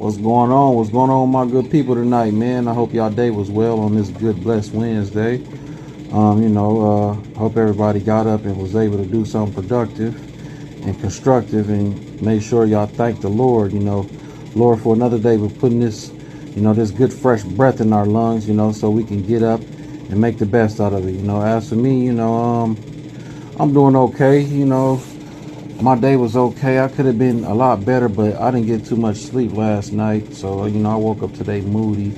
What's going on? What's going on, my good people tonight, man? I hope y'all day was well on this good, blessed Wednesday. Hope everybody got up and was able to do something productive and constructive, and make sure y'all thank the Lord, Lord, for another day with putting this, this good, fresh breath in our lungs, so we can get up and make the best out of it. As for me, I'm doing okay. My day was okay. I could have been a lot better, but I didn't get too much sleep last night. So, I woke up today moody.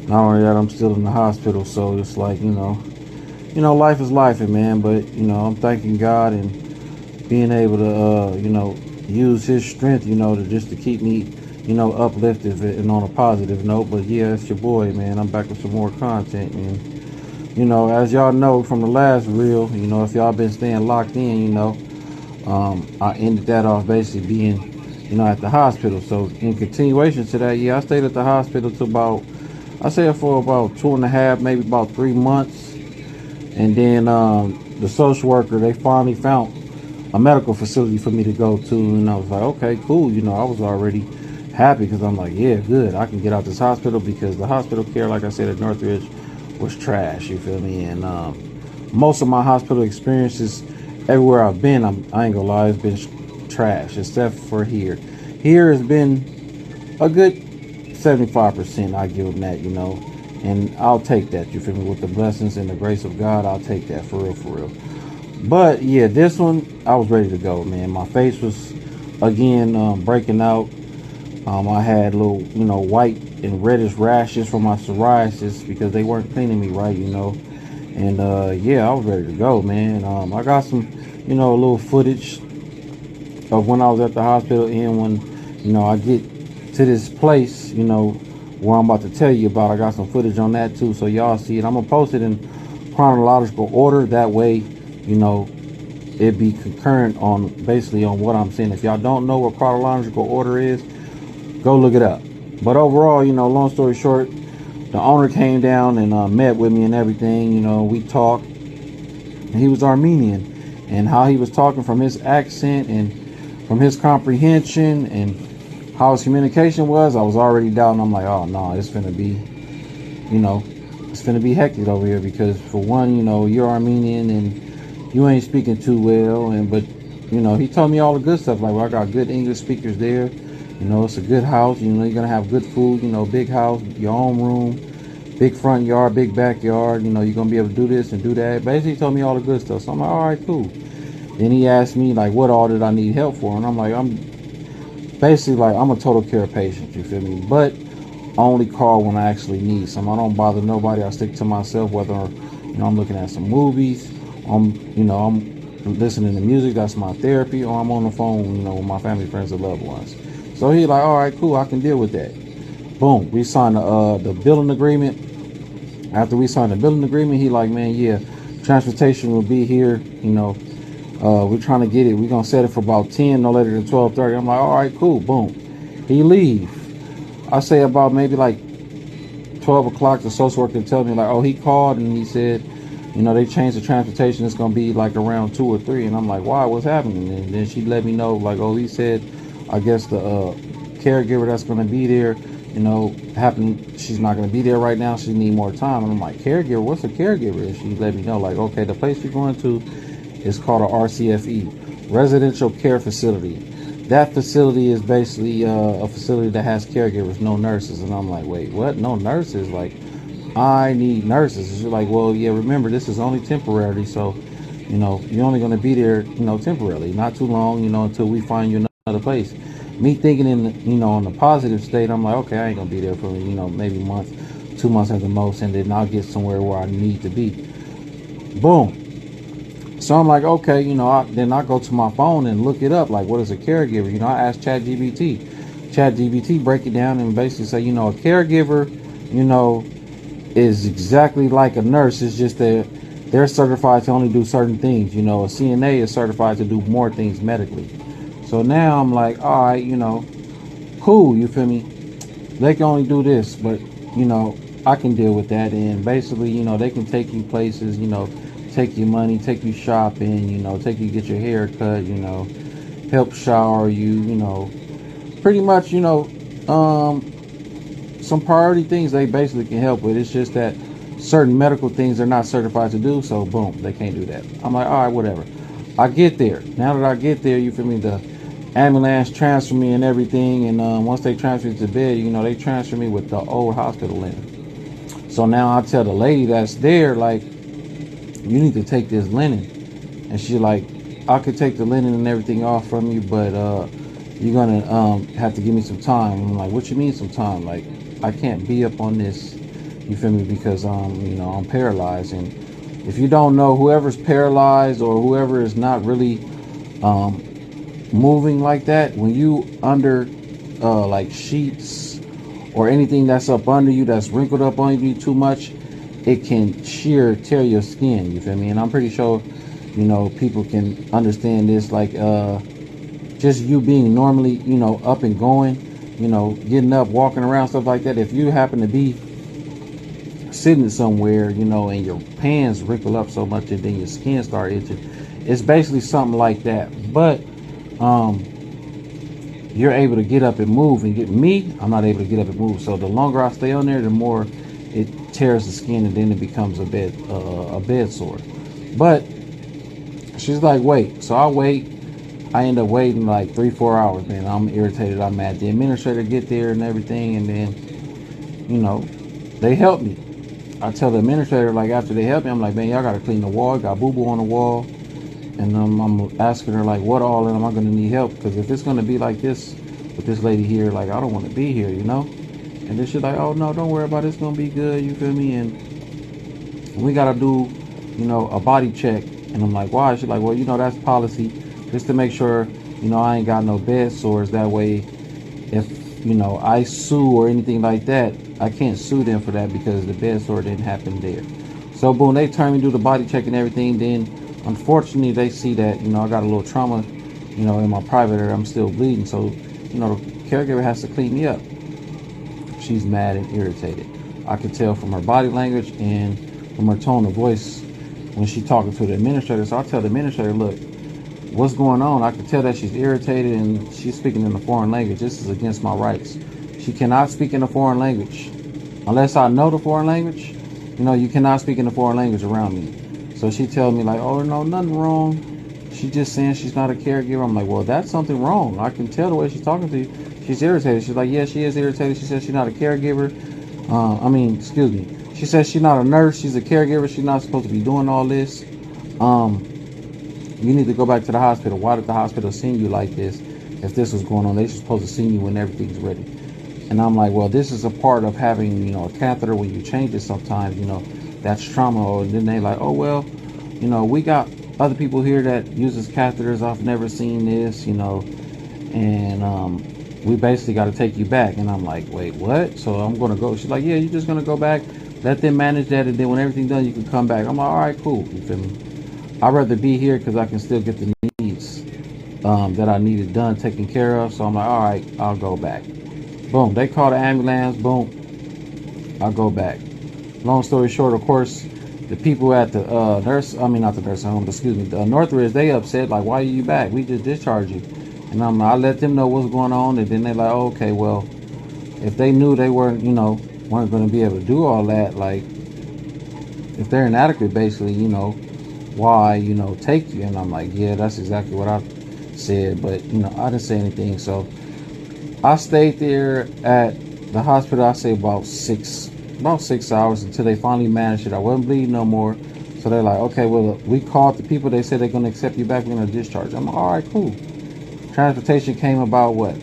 Not only that, I'm still in the hospital. So it's like, life is life, man. But, I'm thanking God and being able to, use his strength, to keep me, uplifted and on a positive note. But yeah, it's your boy, man. I'm back with some more content. And, as y'all know from the last reel, if y'all been staying locked in, I ended that off basically being, at the hospital. So in continuation to that, I stayed at the hospital for about 2.5, maybe about 3 months. And then the social worker, they finally found a medical facility for me to go to. And I was like, okay, cool. I was already happy because I'm like, yeah, good. I can get out this hospital, because the hospital care, like I said, at Northridge was trash. You feel me? And most of my hospital experiences, everywhere I've been, I ain't gonna lie, it's been trash, except for here. Here has been a good 75%. I give them that, and I'll take that. You feel me? With the blessings and the grace of God, I'll take that for real. But yeah, this one, I was ready to go, man. My face was again breaking out. I had little, white and reddish rashes from my psoriasis because they weren't cleaning me right, And I was ready to go, man. I got some, a little footage of when I was at the hospital, and when, I get to this place, where I'm about to tell you about. I got some footage on that too, so y'all see it. I'm gonna post it in chronological order. That way, it'd be concurrent on basically on what I'm saying. If y'all don't know what chronological order is, go look it up. But overall, long story short, the owner came down and met with me and everything. We talked. He was Armenian, and how he was talking, from his accent and from his comprehension and how his communication was, I was already doubting. I'm like, oh no, it's gonna be, it's gonna be hectic over here, because for one, you're Armenian and you ain't speaking too well, but he told me all the good stuff, like, well, I got good English speakers there. It's a good house. You're going to have good food, big house, your own room, big front yard, big backyard. You're going to be able to do this and do that. Basically, he told me all the good stuff. So I'm like, all right, cool. Then he asked me, like, what all did I need help for? And I'm like, I'm a total care patient, you feel me? But I only call when I actually need some. I don't bother nobody. I stick to myself, whether, I'm looking at some movies, I'm listening to music, that's my therapy, or I'm on the phone, with my family, friends, and loved ones. So he like, all right, cool, I can deal with that. Boom, we signed the billing agreement. After we signed the billing agreement, he like, man, yeah, transportation will be here. We're trying to get it. We're gonna set it for about 10, no later than 12:30. I'm like, all right, cool. Boom, he leave. I say about maybe like 12 o'clock. The social worker tell me like, oh, he called and he said, they changed the transportation. It's gonna be like around 2 or 3. And I'm like, why? What's happening? And then she let me know, like, oh, he said, I guess the caregiver that's going to be there, she's not going to be there right now. She need more time. And I'm like, caregiver? What's a caregiver? And she let me know, like, okay, the place you're going to is called a RCFE, Residential Care Facility. That facility is basically a facility that has caregivers, no nurses. And I'm like, wait, what? No nurses? Like, I need nurses. And she's like, well, yeah, remember, this is only temporary. So, you're only going to be there, temporarily, not too long, until we find you another place. Me thinking on the positive state, I'm like, okay, I ain't gonna be there for maybe a month, 2 months at the most, and then I'll get somewhere where I need to be. Boom. So I'm like, okay, then I go to my phone and look it up, like, what is a caregiver? I asked ChatGPT break it down and basically say, a caregiver, is exactly like a nurse. It's just that they're certified to only do certain things. A CNA is certified to do more things medically. So now I'm like, all right, cool, you feel me? They can only do this, but, I can deal with that. And basically, they can take you places, take you money, take you shopping, take you get your hair cut, help shower you, pretty much, Some priority things they basically can help with. It's just that certain medical things they're not certified to do, so boom, they can't do that. I'm like, all right, whatever. I get there. Now that I get there, you feel me, the ambulance transfer me and everything, and once they transfer me to bed, they transfer me with the old hospital linen. So now I tell the lady that's there, like, you need to take this linen. And she's like, I could take the linen and everything off from you, but you're gonna have to give me some time. And I'm like, what you mean some time? Like, I can't be up on this, you feel me, because I'm paralyzed. And if you don't know, whoever's paralyzed or whoever is not really moving like that, when you under like sheets or anything that's up under you, that's wrinkled up on you too much, it can tear your skin, you feel me? And I'm pretty sure people can understand this, like just you being normally up and going, getting up, walking around, stuff like that. If you happen to be sitting somewhere, and your pants wrinkle up so much and then your skin start itching, it's basically something like that. But you're able to get up and move. And I'm not able to get up and move. So the longer I stay on there, the more it tears the skin, and then it becomes a bed sore. But she's like, wait. So I wait. I end up waiting like 3-4 hours, man. I'm irritated. I'm mad. The administrator get there and everything, and then they help me. I tell the administrator, like, after they help me, I'm like, man, y'all gotta clean the wall. Got boo-boo on the wall. And I'm asking her, like, what all am I gonna need help? Because if it's gonna be like this with this lady here, like, I don't want to be here, And then she's like, oh no, don't worry about it. It's gonna be good, you feel me? And we gotta do, a body check. And I'm like, why? She's like, well, that's policy, just to make sure, I ain't got no bed sores. That way, if I sue or anything like that, I can't sue them for that because the bed sore didn't happen there. So boom, they turn me to do the body check and everything. Then unfortunately they see that I got a little trauma in my private area. I'm still bleeding, so the caregiver has to clean me up. She's mad and irritated. I could tell from her body language and from her tone of voice when she's talking to the administrator. So I tell the administrator, look, what's going on? I could tell that she's irritated and she's speaking in a foreign language. This is against my rights. She cannot speak in a foreign language unless I know the foreign language. You cannot speak in a foreign language around me. So she tells me, like, oh no, nothing wrong. She's just saying she's not a caregiver. I'm like, well, that's something wrong. I can tell the way she's talking to you. She's irritated. She's like, yeah, she is irritated. She says she's not a caregiver. Excuse me. She says she's not a nurse. She's a caregiver. She's not supposed to be doing all this. You need to go back to the hospital. Why did the hospital send you like this? If this was going on, they're supposed to send you when everything's ready. And I'm like, well, this is a part of having, a catheter. When you change it sometimes, that's trauma. Or then they like, oh, well, we got other people here that uses catheters. I've never seen this, and we basically got to take you back. And I'm like, wait, what? So I'm going to go. She's like, yeah, you're just going to go back, let them manage that, and then when everything's done, you can come back. I'm like, all right, cool. You feel me? I'd rather be here because I can still get the needs that I needed done, taken care of. So I'm like, all right, I'll go back. Boom, they call the ambulance. Boom, I'll go back. Long story short, of course, the people at the not the nursing home, excuse me, the Northridge, they upset, like, why are you back? We just discharged you. And I let them know what's going on, and then they're like, oh, okay, well, if they knew they weren't going to be able to do all that, like, if they're inadequate, basically, why, take you? And I'm like, yeah, that's exactly what I said, but, I didn't say anything. So I stayed there at the hospital, I say about 6 hours until they finally managed it. I wasn't bleeding no more. So they're like, okay, well, we called the people. They said they're going to accept you back. We're going to discharge. I'm like, all right, cool. Transportation came about what?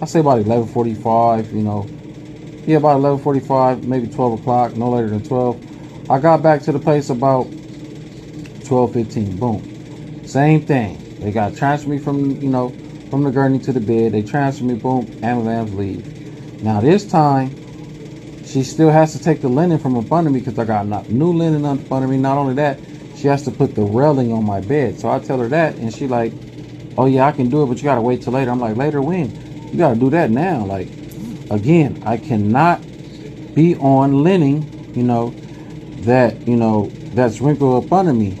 I say about 11:45, Yeah, about 11:45, maybe 12 o'clock, no later than 12. I got back to the place about 12:15. Boom. Same thing. They got transferred me from the gurney to the bed. They transferred me, boom, ambulance leave. Now this time, she still has to take the linen from up under me because I got new linen up under me. Not only that, she has to put the railing on my bed. So I tell her that, and she like, oh yeah, I can do it, but you gotta wait till later. I'm like, later when? You gotta do that now. Like, again, I cannot be on linen, that's wrinkled up under me.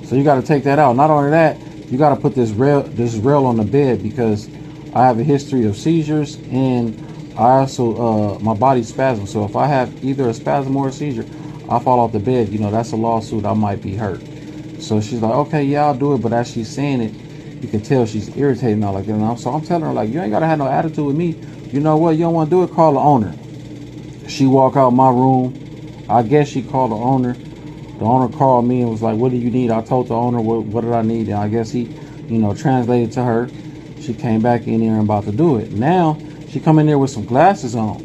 So you gotta take that out. Not only that, you gotta put this rail on the bed because I have a history of seizures and I also, my body spasms. So if I have either a spasm or a seizure, I fall off the bed. That's a lawsuit. I might be hurt. So she's like, okay, yeah, I'll do it. But as she's saying it, you can tell she's irritated and all like that. And so I'm telling her, like, you ain't got to have no attitude with me. You know what? You don't want to do it? Call the owner. She walk out my room. I guess she called the owner. The owner called me and was like, what do you need? I told the owner what did I need. And I guess he, translated to her. She came back in there and about to do it. Now, she come in there with some glasses on.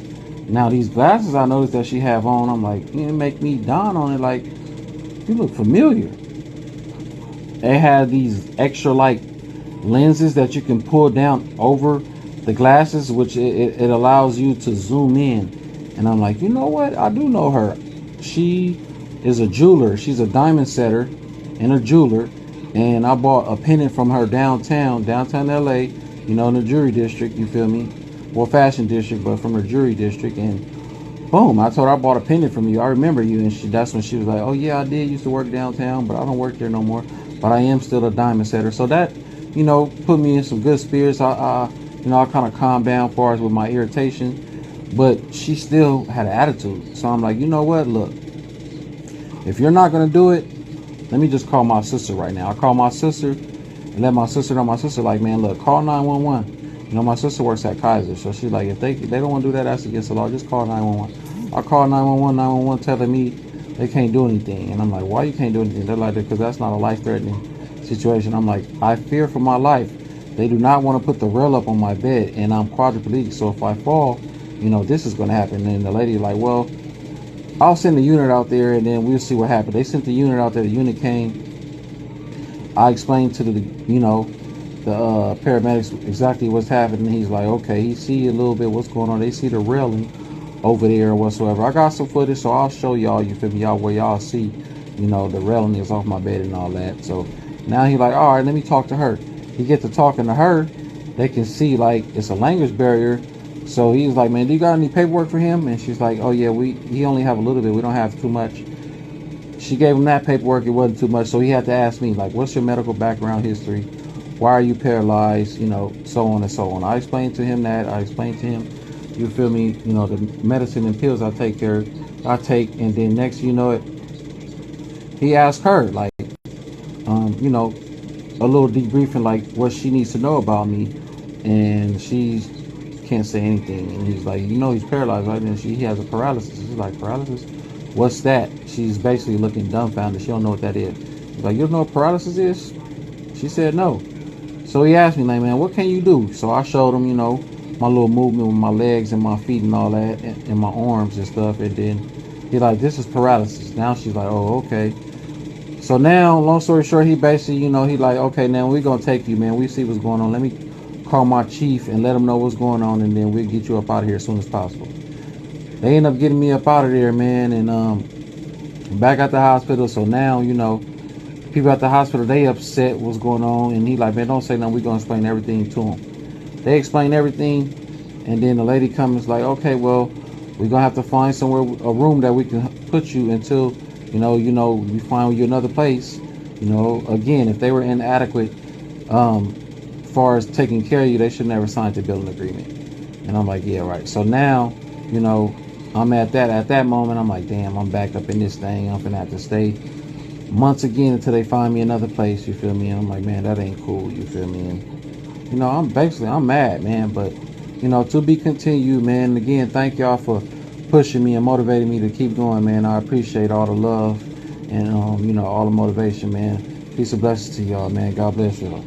Now, these glasses I noticed that she have on, I'm like, it make me dawn on it like, you look familiar. They had these extra like lenses that you can pull down over the glasses, which it allows you to zoom in. And I'm like, you know what? I do know her. She is a jeweler. She's a diamond setter and a jeweler. And I bought a pendant from her downtown LA, in the jewelry district, you feel me? Well, fashion district, but from her jewelry district. And boom, I told her I bought a pendant from you. I remember you. And that's when she was like, oh yeah, I did used to work downtown, but I don't work there no more. But I am still a diamond setter. So that, put me in some good spirits. I kind of calmed down as far as with my irritation. But she still had an attitude. So I'm like, you know what? Look, if you're not going to do it, let me just call my sister right now. I call my sister and let my sister know. My sister like, man, look, call 911. My sister works at Kaiser. So she's like, if they don't want to do that, that's against the law. Just call 911. I call 911, 911 telling me they can't do anything. And I'm like, why you can't do anything? They're like, because that's not a life-threatening situation. I'm like, I fear for my life. They do not want to put the rail up on my bed, and I'm quadriplegic. So if I fall, this is going to happen. And the lady like, well, I'll send the unit out there, and then we'll see what happens. They sent the unit out there. The unit came. I explained to the paramedics exactly what's happening. He's like, okay, he see a little bit what's going on. They see the railing over there or whatsoever. I got some footage, so I'll show y'all, you feel me, y'all, where y'all see, the railing is off my bed and all that. So now he like, all right, let me talk to her. He get to talking to her. They can see like it's a language barrier. So he's like, man, do you got any paperwork for him? And she's like, oh yeah, he only have a little bit. We don't have too much. She gave him that paperwork. It wasn't too much. So he had to ask me, like, what's your medical background history? Why are you paralyzed? So on and so on. I explained to him that. I explained to him, you feel me, the medicine and pills I take, and then next you know it, he asked her, like, a little debriefing, like what she needs to know about me. And she can't say anything. And he's like, he's paralyzed, right? And he has a paralysis. She's like, paralysis? What's that? She's basically looking dumbfounded. She don't know what that is. He's like, you don't know what paralysis is? She said no. So he asked me, like, man, what can you do? So I showed him, my little movement with my legs and my feet and all that, and my arms and stuff. And then he like, this is paralysis. Now she's like, oh, okay. So now, long story short, he basically, he like, okay, now we're going to take you, man. We see what's going on. Let me call my chief and let him know what's going on, and then we'll get you up out of here as soon as possible. They end up getting me up out of there, man, and back at the hospital. So now, people at the hospital, they upset what's going on, and he like, man, don't say nothing. We're going to explain everything to him. They explain everything, and then the lady comes like, okay, well, we're going to have to find somewhere, a room that we can put you until, we find you another place. Again, if they were inadequate, as far as taking care of you, they should never sign the building agreement. And I'm like, yeah, right. So now, I'm at that moment, I'm like, damn, I'm back up in this thing. I'm gonna have to stay months again until they find me another place, you feel me? And I'm like, man, that ain't cool, you feel me? And I'm mad, man, but to be continued, man. And again, thank y'all for pushing me and motivating me to keep going, man. I appreciate all the love and all the motivation, man. Peace and blessings to y'all, man. God bless y'all.